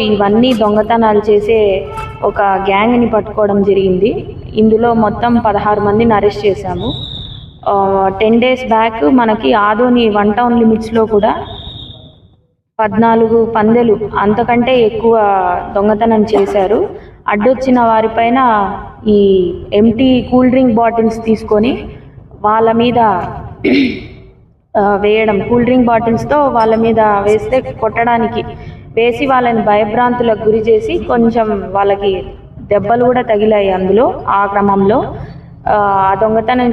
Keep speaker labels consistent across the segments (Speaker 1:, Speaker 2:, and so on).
Speaker 1: ఇవన్నీ దొంగతనాలు చేసే ఒక గ్యాంగ్ని పట్టుకోవడం జరిగింది. ఇందులో మొత్తం 16 మందిని అరెస్ట్ చేశాము. 10 days బ్యాక్ మనకి ఆదోని 1 town లిమిట్స్లో కూడా 14 పందెలు అంతకంటే ఎక్కువ దొంగతనం చేశారు. అడ్డొచ్చిన వారిపైన ఈ ఎంటీ కూల్ డ్రింక్ బాటిల్స్ తీసుకొని వాళ్ళ మీద వేయడం, కూల్ డ్రింక్ బాటిల్స్తో వాళ్ళ మీద వేస్తే కొట్టడానికి వేసి వాళ్ళని భయభ్రాంతులకు గురి చేసి కొంచెం వాళ్ళకి దెబ్బలు కూడా తగిలాయి. అందులో ఆ క్రమంలో దొంగతనం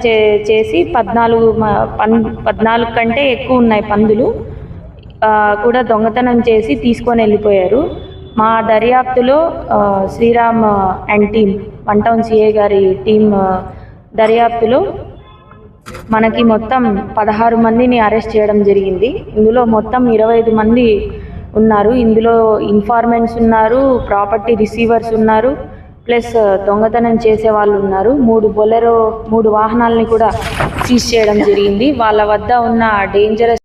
Speaker 1: చేసి 14 కంటే ఎక్కువ ఉన్నాయి పందులు కూడా దొంగతనం చేసి తీసుకొని వెళ్ళిపోయారు. మా దర్యాప్తులో Sriram and team 1 town CI గారి టీం దర్యాప్తులో మనకి మొత్తం 16 మందిని అరెస్ట్ చేయడం జరిగింది. ఇందులో మొత్తం 25 మంది ఉన్నారు. ఇందులో ఇన్ఫార్మెంట్స్ ఉన్నారు, ప్రాపర్టీ రిసీవర్స్ ఉన్నారు, ప్లస్ దొంగతనం చేసే వాళ్ళు ఉన్నారు. 3 వాహనాలని కూడా సీజ్ చేయడం జరిగింది. వాళ్ళ వద్ద ఉన్న డేంజరస్